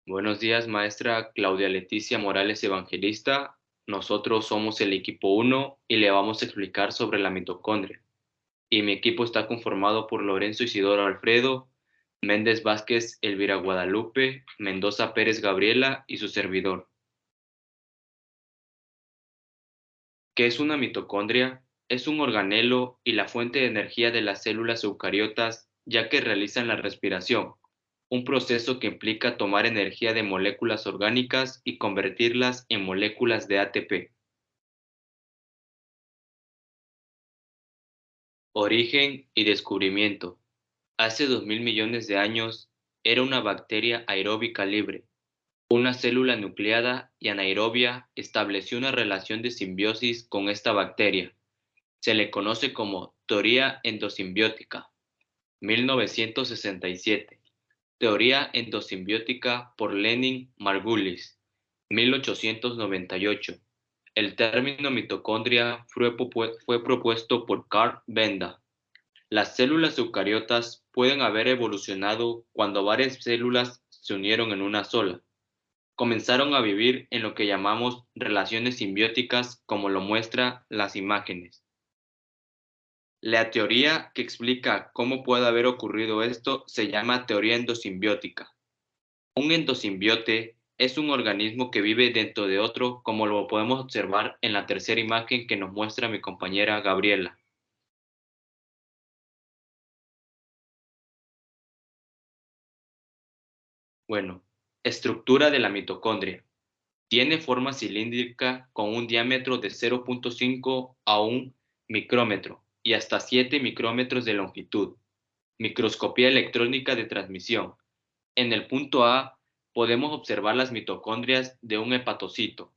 Buenos días, maestra Claudia Leticia Morales Evangelista. Nosotros somos el equipo 1 y le vamos a explicar sobre la mitocondria. Y mi equipo está conformado por Lorenzo Isidoro Alfredo, Méndez Vázquez Elvira Guadalupe, Mendoza Pérez Gabriela y su servidor. ¿Qué es una mitocondria? Es un organelo y la fuente de energía de las células eucariotas, ya que realizan la respiración, un proceso que implica tomar energía de moléculas orgánicas y convertirlas en moléculas de ATP. Origen y descubrimiento. Hace 2000 millones de años era una bacteria aeróbica libre. Una célula nucleada y anaerobia estableció una relación de simbiosis con esta bacteria. Se le conoce como teoría endosimbiótica. 1967. Teoría endosimbiótica por Lenin Margulis. 1898. El término mitocondria fue propuesto por Carl Benda. Las células eucariotas pueden haber evolucionado cuando varias células se unieron en una sola. Comenzaron a vivir en lo que llamamos relaciones simbióticas, como lo muestran las imágenes. La teoría que explica cómo puede haber ocurrido esto se llama teoría endosimbiótica. Un endosimbiote es un organismo que vive dentro de otro, como lo podemos observar en la tercera imagen que nos muestra mi compañera Gabriela. Bueno, estructura de la mitocondria. Tiene forma cilíndrica con un diámetro de 0,5 a 1 micrómetro y hasta 7 micrómetros de longitud. Microscopía electrónica de transmisión. En el punto A podemos observar las mitocondrias de un hepatocito.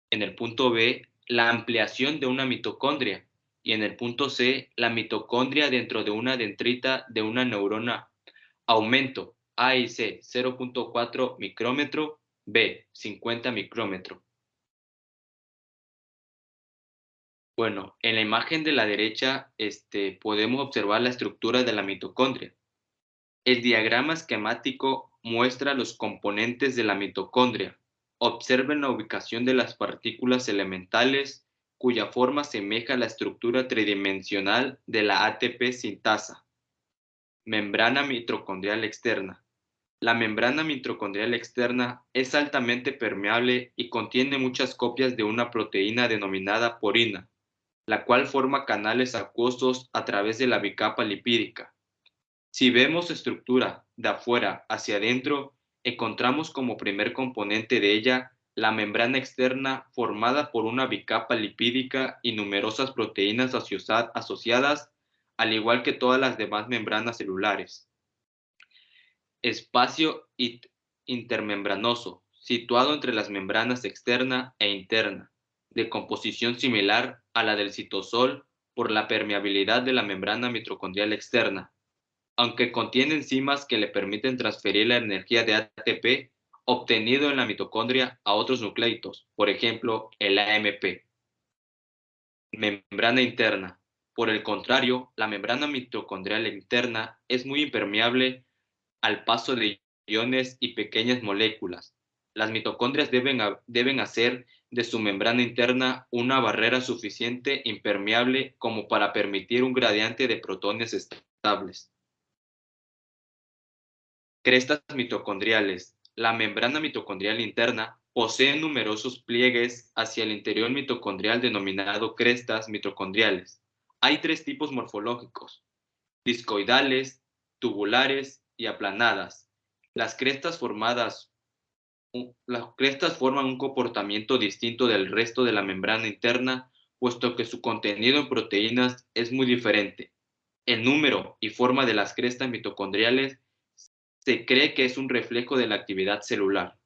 En el punto B, la ampliación de una mitocondria. Y en el punto C, la mitocondria dentro de una dendrita de una neurona. Aumento A y C 0,4 micrómetro, B 50 micrómetro. Bueno, en la imagen de la derecha podemos observar la estructura de la mitocondria. El diagrama esquemático muestra los componentes de la mitocondria. Observen la ubicación de las partículas elementales, cuya forma asemeja la estructura tridimensional de la ATP sintasa. Membrana mitocondrial externa. La membrana mitocondrial externa es altamente permeable y contiene muchas copias de una proteína denominada porina, la cual forma canales acuosos a través de la bicapa lipídica. Si vemos su estructura de afuera hacia adentro, encontramos como primer componente de ella la membrana externa formada por una bicapa lipídica y numerosas proteínas asociadas, al igual que todas las demás membranas celulares. Espacio intermembranoso, situado entre las membranas externa e interna, de composición similar a la del citosol por la permeabilidad de la membrana mitocondrial externa, aunque contiene enzimas que le permiten transferir la energía de ATP obtenido en la mitocondria a otros nucleidos, por ejemplo, el AMP. Membrana interna. Por el contrario, la membrana mitocondrial interna es muy impermeable al paso de iones y pequeñas moléculas. Las mitocondrias deben hacer de su membrana interna una barrera suficiente impermeable como para permitir un gradiente de protones estables. Crestas mitocondriales. La membrana mitocondrial interna posee numerosos pliegues hacia el interior mitocondrial denominado crestas mitocondriales. Hay tres tipos morfológicos: discoidales, tubulares y aplanadas. Las crestas las crestas forman un comportamiento distinto del resto de la membrana interna, puesto que su contenido en proteínas es muy diferente. El número y forma de las crestas mitocondriales se cree que es un reflejo de la actividad celular.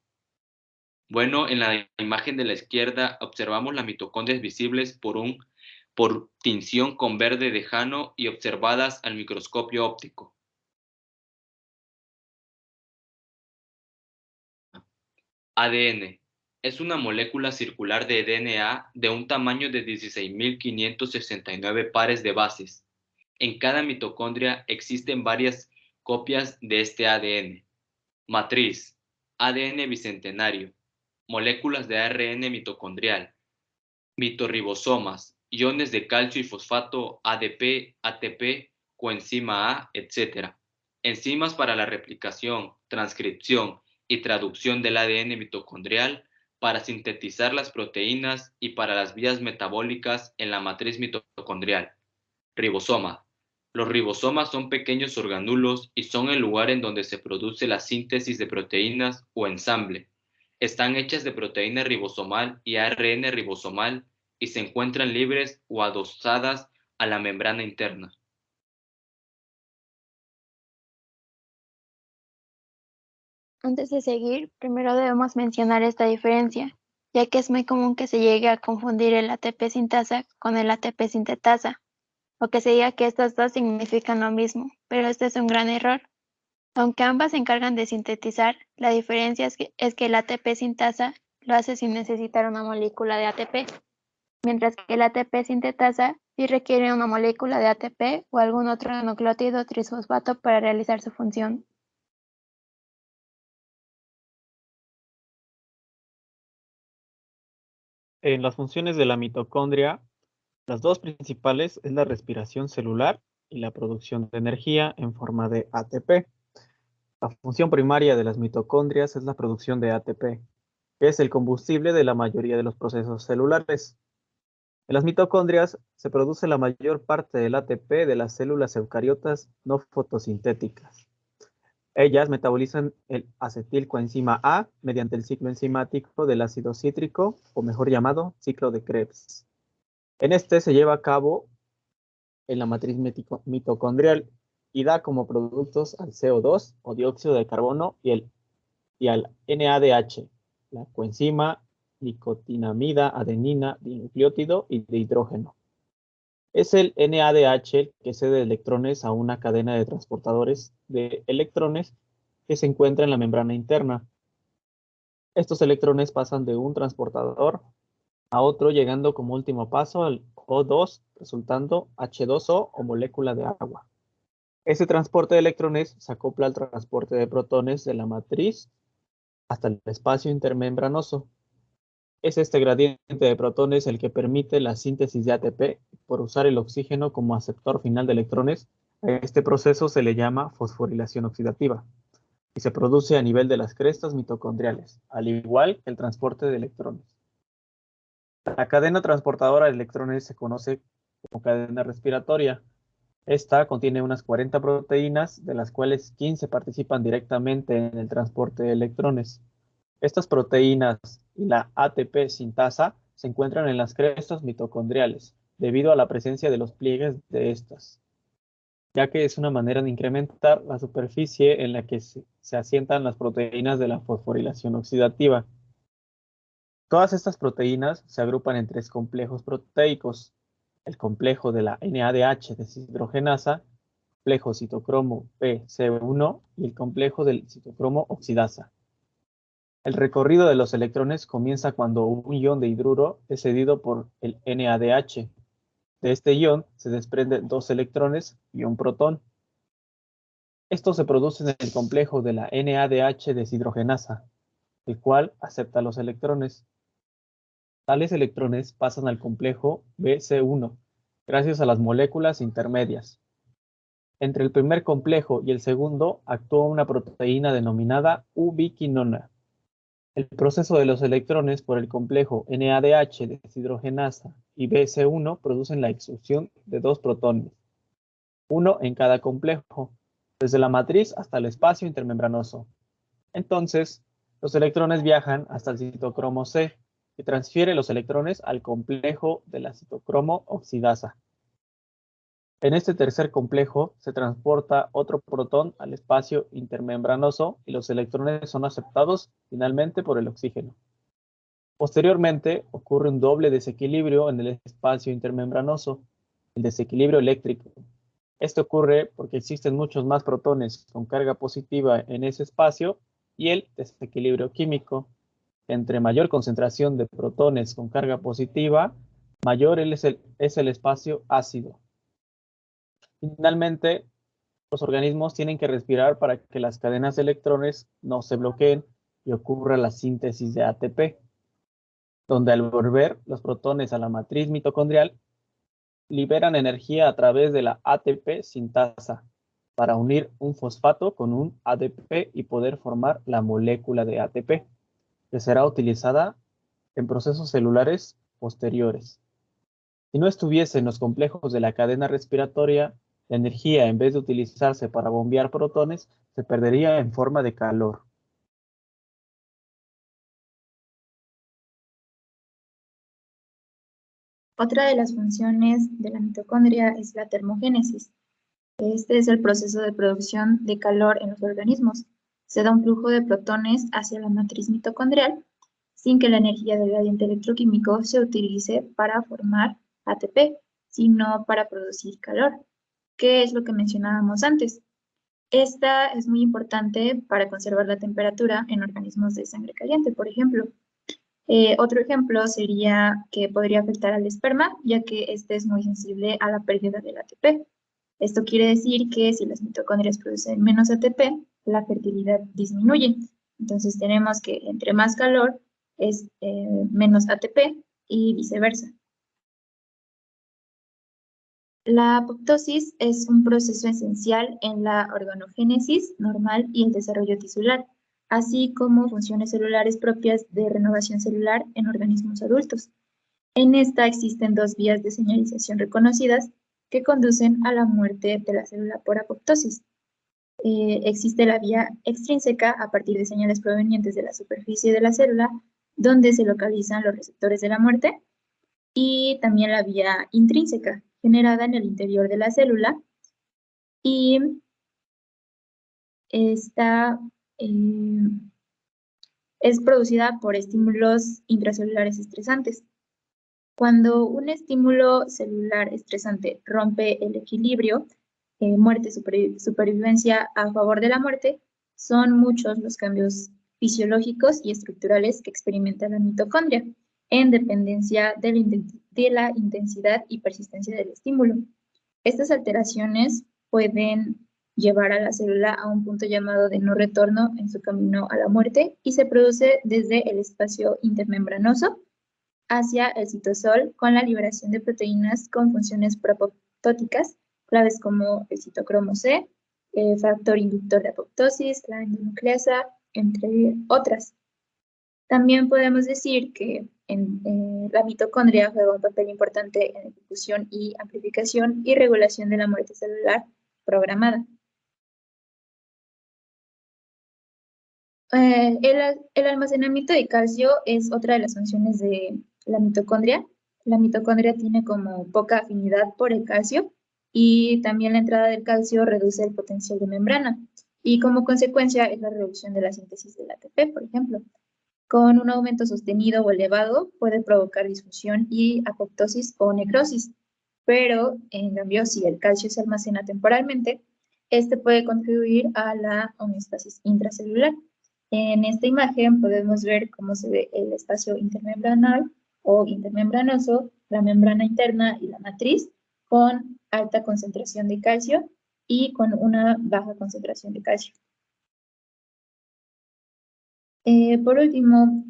Bueno, en la imagen de la izquierda observamos las mitocondrias visibles por tinción con verde lejano y observadas al microscopio óptico. ADN. Es una molécula circular de DNA de un tamaño de 16.569 pares de bases. En cada mitocondria existen varias copias de este ADN. Matriz. ADN bicentenario, moléculas de ARN mitocondrial, mitorribosomas, iones de calcio y fosfato, ADP, ATP, coenzima A, etc. Enzimas para la replicación, transcripción y traducción del ADN mitocondrial, para sintetizar las proteínas y para las vías metabólicas en la matriz mitocondrial. Ribosoma. Los ribosomas son pequeños organulos y son el lugar en donde se produce la síntesis de proteínas o ensamble. Están hechas de proteína ribosomal y ARN ribosomal y se encuentran libres o adosadas a la membrana interna. Antes de seguir, primero debemos mencionar esta diferencia, ya que es muy común que se llegue a confundir el ATP sintasa con el ATP sintetasa, o que se diga que estas dos significan lo mismo, pero este es un gran error. Aunque ambas se encargan de sintetizar, la diferencia es que el ATP sintasa lo hace sin necesitar una molécula de ATP, mientras que el ATP sintetasa sí requiere una molécula de ATP o algún otro nucleótido trisfosfato para realizar su función. En las funciones de la mitocondria, las dos principales es la respiración celular y la producción de energía en forma de ATP. La función primaria de las mitocondrias es la producción de ATP, que es el combustible de la mayoría de los procesos celulares. En las mitocondrias se produce la mayor parte del ATP de las células eucariotas no fotosintéticas. Ellas metabolizan el acetilcoenzima A mediante el ciclo enzimático del ácido cítrico, o mejor llamado ciclo de Krebs. En este se lleva a cabo en la matriz mitocondrial y da como productos al CO2 o dióxido de carbono y al NADH, la coenzima nicotinamida adenina dinucleótido y de hidrógeno. Es el NADH el que cede electrones a una cadena de transportadores de electrones que se encuentra en la membrana interna. Estos electrones pasan de un transportador a otro, llegando como último paso al O2, resultando H2O o molécula de agua. Ese transporte de electrones se acopla al transporte de protones de la matriz hasta el espacio intermembranoso. Es este gradiente de protones el que permite la síntesis de ATP por usar el oxígeno como aceptor final de electrones. A este proceso se le llama fosforilación oxidativa y se produce a nivel de las crestas mitocondriales, al igual que el transporte de electrones. La cadena transportadora de electrones se conoce como cadena respiratoria. Esta contiene unas 40 proteínas, de las cuales 15 participan directamente en el transporte de electrones. Estas proteínas y la ATP sintasa se encuentran en las crestas mitocondriales, debido a la presencia de los pliegues de estas, ya que es una manera de incrementar la superficie en la que se asientan las proteínas de la fosforilación oxidativa. Todas estas proteínas se agrupan en tres complejos proteicos: el complejo de la NADH deshidrogenasa, complejo citocromo Pc1 y el complejo del citocromo oxidasa. El recorrido de los electrones comienza cuando un ion de hidruro es cedido por el NADH. De este ion se desprenden dos electrones y un protón. Estos se producen en el complejo de la NADH deshidrogenasa, el cual acepta los electrones. Tales electrones pasan al complejo Bc1 gracias a las moléculas intermedias. Entre el primer complejo y el segundo actúa una proteína denominada ubiquinona. El proceso de los electrones por el complejo NADH deshidrogenasa y Bc1 producen la expulsión de dos protones, uno en cada complejo, desde la matriz hasta el espacio intermembranoso. Entonces, los electrones viajan hasta el citocromo C, que transfiere los electrones al complejo de la citocromo oxidasa. En este tercer complejo se transporta otro protón al espacio intermembranoso y los electrones son aceptados finalmente por el oxígeno. Posteriormente, ocurre un doble desequilibrio en el espacio intermembranoso, el desequilibrio eléctrico. Esto ocurre porque existen muchos más protones con carga positiva en ese espacio y el desequilibrio químico. Entre mayor concentración de protones con carga positiva, mayor es el espacio ácido. Finalmente, los organismos tienen que respirar para que las cadenas de electrones no se bloqueen y ocurre la síntesis de ATP, donde al volver los protones a la matriz mitocondrial liberan energía a través de la ATP sintasa para unir un fosfato con un ADP y poder formar la molécula de ATP, que será utilizada en procesos celulares posteriores. Si no estuviesen los complejos de la cadena respiratoria, la energía, en vez de utilizarse para bombear protones, se perdería en forma de calor. Otra de las funciones de la mitocondria es la termogénesis. Este es el proceso de producción de calor en los organismos. Se da un flujo de protones hacia la matriz mitocondrial sin que la energía del gradiente electroquímico se utilice para formar ATP, sino para producir calor, que es lo que mencionábamos antes. Esta es muy importante para conservar la temperatura en organismos de sangre caliente, por ejemplo. Otro ejemplo sería que podría afectar al esperma, ya que este es muy sensible a la pérdida del ATP. Esto quiere decir que si las mitocondrias producen menos ATP, la fertilidad disminuye. Entonces tenemos que entre más calor es menos ATP y viceversa. La apoptosis es un proceso esencial en la organogénesis normal y el desarrollo tisular, así como funciones celulares propias de renovación celular en organismos adultos. En esta existen dos vías de señalización reconocidas que conducen a la muerte de la célula por apoptosis. Existe la vía extrínseca a partir de señales provenientes de la superficie de la célula, donde se localizan los receptores de la muerte, y también la vía intrínseca, generada en el interior de la célula, y esta es producida por estímulos intracelulares estresantes. Cuando un estímulo celular estresante rompe el equilibrio, muerte, supervivencia a favor de la muerte, son muchos los cambios fisiológicos y estructurales que experimenta la mitocondria, en dependencia de la intensidad y persistencia del estímulo. Estas alteraciones pueden llevar a la célula a un punto llamado de no retorno en su camino a la muerte y se produce desde el espacio intermembranoso hacia el citosol con la liberación de proteínas con funciones proapoptóticas, claves como el citocromo C, el factor inductor de apoptosis, la endonucleasa, entre otras. También podemos decir que la mitocondria juega un papel importante en la ejecución y amplificación y regulación de la muerte celular programada. El almacenamiento de calcio es otra de las funciones de la mitocondria. La mitocondria tiene como poca afinidad por el calcio y también la entrada del calcio reduce el potencial de membrana y como consecuencia es la reducción de la síntesis del ATP, por ejemplo. Con un aumento sostenido o elevado puede provocar disfunción y apoptosis o necrosis, pero en cambio si el calcio se almacena temporalmente, este puede contribuir a la homeostasis intracelular. En esta imagen podemos ver cómo se ve el espacio intermembranal o intermembranoso, la membrana interna y la matriz con alta concentración de calcio y con una baja concentración de calcio. Por último,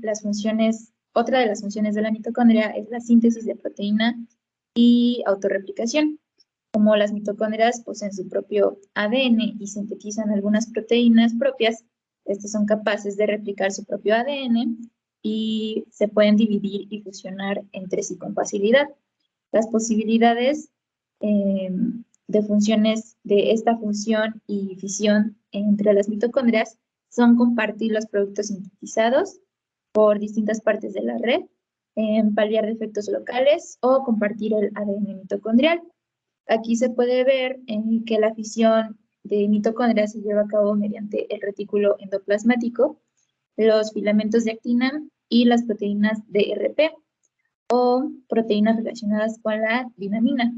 otra de las funciones de la mitocondria es la síntesis de proteína y autorreplicación. Como las mitocondrias poseen su propio ADN y sintetizan algunas proteínas propias, estas son capaces de replicar su propio ADN y se pueden dividir y fusionar entre sí con facilidad. Las posibilidades de funciones de esta función y fisión entre las mitocondrias son compartir los productos sintetizados por distintas partes de la red, paliar defectos locales o compartir el ADN mitocondrial. Aquí se puede ver que la fisión de mitocondrias se lleva a cabo mediante el retículo endoplasmático, los filamentos de actina y las proteínas DRP o proteínas relacionadas con la dinamina.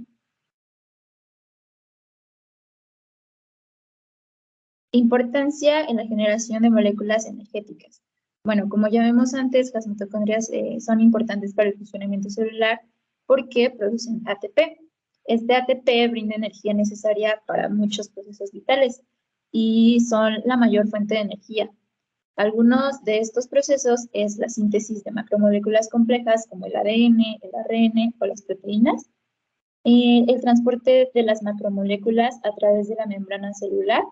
Importancia en la generación de moléculas energéticas. Bueno, como ya vimos antes, las mitocondrias son importantes para el funcionamiento celular porque producen ATP. Este ATP brinda energía necesaria para muchos procesos vitales y son la mayor fuente de energía. Algunos de estos procesos es la síntesis de macromoléculas complejas como el ADN, el ARN o las proteínas, el transporte de las macromoléculas a través de la membrana celular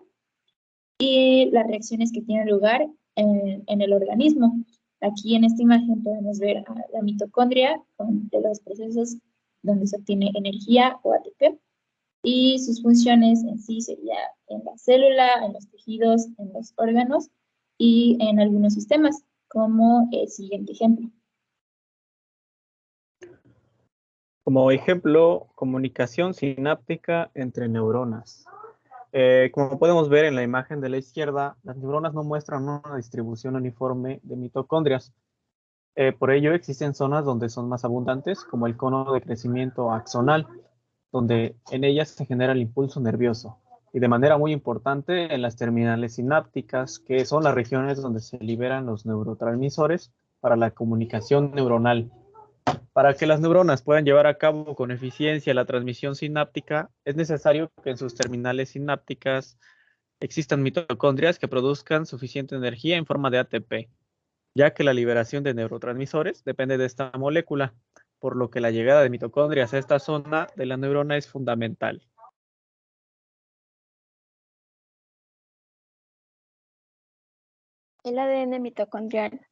y las reacciones que tienen lugar en el organismo. Aquí en esta imagen podemos ver a la mitocondria de los procesos donde se obtiene energía o ATP y sus funciones en sí sería en la célula, en los tejidos, en los órganos y en algunos sistemas, como el siguiente ejemplo. Como ejemplo, comunicación sináptica entre neuronas. Como podemos ver en la imagen de la izquierda, las neuronas no muestran una distribución uniforme de mitocondrias. Por ello, existen zonas donde son más abundantes, como el cono de crecimiento axonal, donde en ellas se genera el impulso nervioso. Y de manera muy importante en las terminales sinápticas, que son las regiones donde se liberan los neurotransmisores para la comunicación neuronal. Para que las neuronas puedan llevar a cabo con eficiencia la transmisión sináptica, es necesario que en sus terminales sinápticas existan mitocondrias que produzcan suficiente energía en forma de ATP, ya que la liberación de neurotransmisores depende de esta molécula, por lo que la llegada de mitocondrias a esta zona de la neurona es fundamental. El ADN mitocondrial.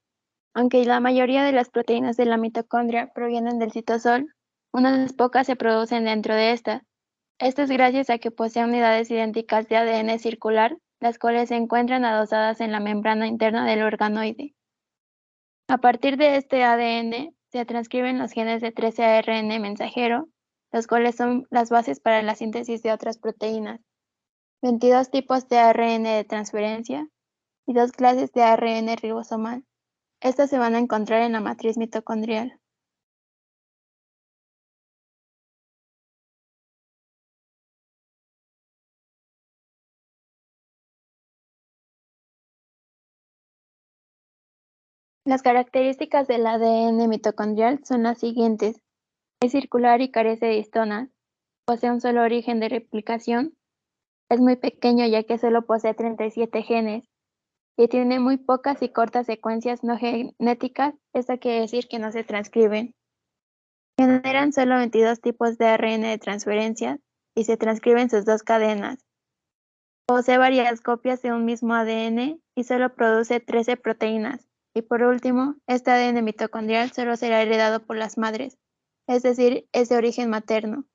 Aunque la mayoría de las proteínas de la mitocondria provienen del citosol, unas pocas se producen dentro de esta. Esto es gracias a que posee unidades idénticas de ADN circular, las cuales se encuentran adosadas en la membrana interna del organoide. A partir de este ADN se transcriben los genes de 13 ARN mensajero, los cuales son las bases para la síntesis de otras proteínas, 22 tipos de ARN de transferencia y 2 clases de ARN ribosomal. Estas se van a encontrar en la matriz mitocondrial. Las características del ADN mitocondrial son las siguientes. Es circular y carece de histonas. Posee un solo origen de replicación. Es muy pequeño ya que solo posee 37 genes. Y tiene muy pocas y cortas secuencias no genéticas. Esto quiere decir que no se transcriben. Generan solo 22 tipos de ARN de transferencia y se transcriben sus 2 cadenas. Posee varias copias de un mismo ADN y solo produce 13 proteínas. Y por último, este ADN mitocondrial solo será heredado por las madres, es decir, es de origen materno.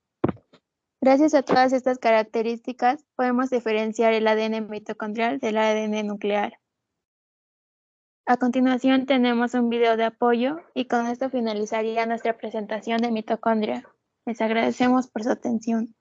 Gracias a todas estas características, podemos diferenciar el ADN mitocondrial del ADN nuclear. A continuación tenemos un video de apoyo y con esto finalizaría nuestra presentación de mitocondria. Les agradecemos por su atención.